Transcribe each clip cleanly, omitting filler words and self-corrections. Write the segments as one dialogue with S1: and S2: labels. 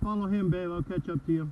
S1: follow him, babe. I'll catch up to you.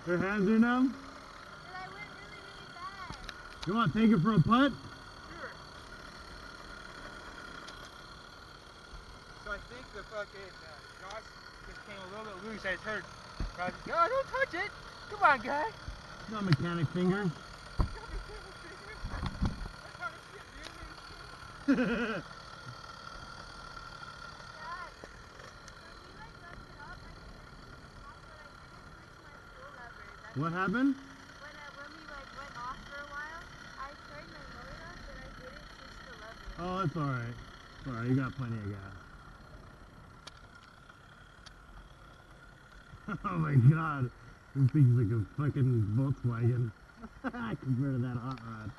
S1: Her hands are numb?
S2: But I went really, really fast.
S1: You want to take it for a putt?
S3: Sure. So I think the fucking Josh just came a little bit loose. I just heard Roger go, oh, don't touch it. Come on, guy.
S1: Not mechanic fingers.
S3: That's how this shit really.
S1: What happened?
S2: When we went off for a while, I turned my motor, but I didn't twist the lever.
S1: Oh, that's alright. Alright, you got plenty of gas. Oh my god. This thing's like a fucking Volkswagen. Compared to that hot rod.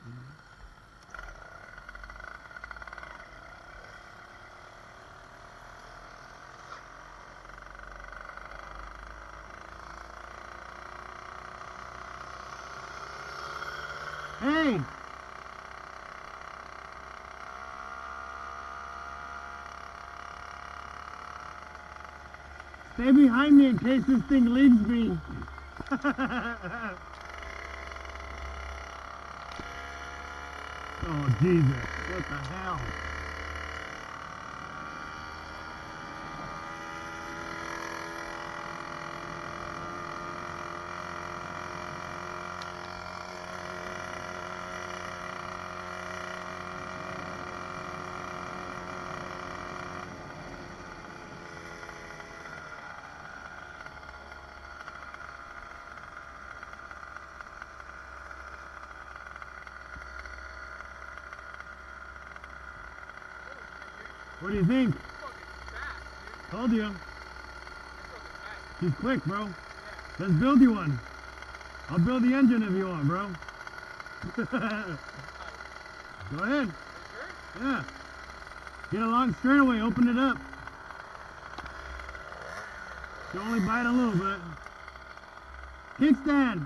S1: Hey! Stay behind me in case this thing leaves me. Oh Jesus, what the hell? What do you think? Told you. He's quick, bro. Let's build you one. I'll build the engine if you want, bro. Go ahead. Yeah. Get along straightaway, open it up. You only bite a little bit. Kickstand.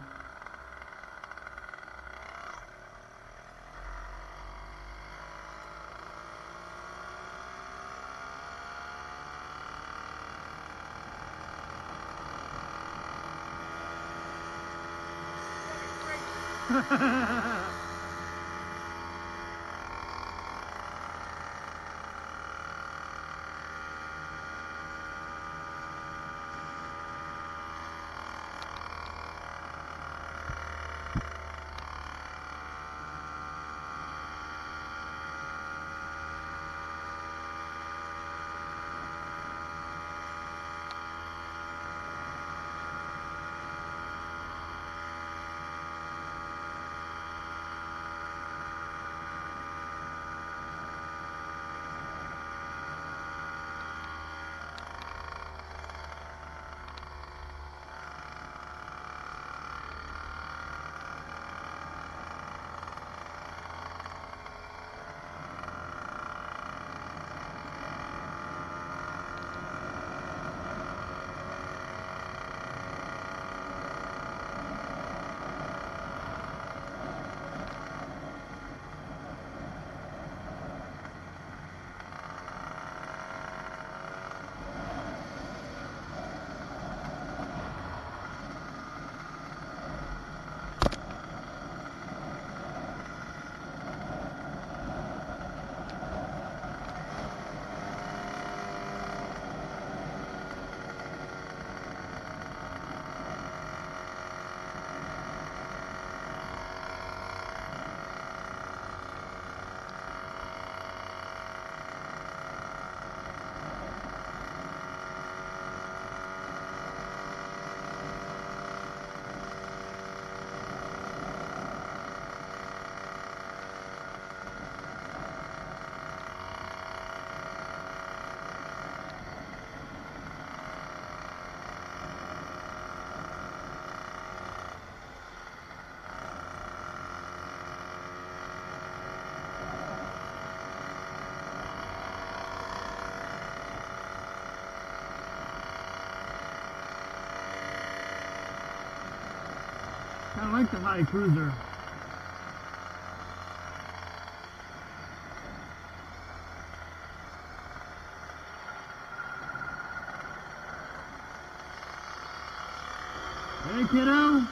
S1: I like the high cruiser. Hey, kiddo.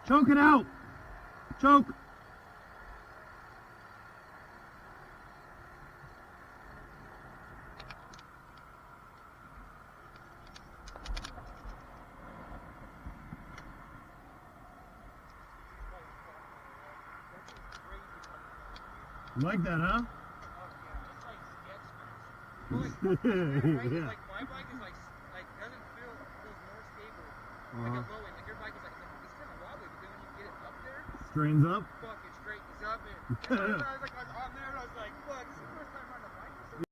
S1: Choke it out. Choke. You like that, huh?
S3: Oh yeah, it's like sketch.
S1: Yeah.
S3: Like my bike is like doesn't feel feels more stable. Like a low end. Like your bike is like it's kind of wobbly, but then when you get it up there,
S1: Strains up.
S3: fucking straightens up and I was like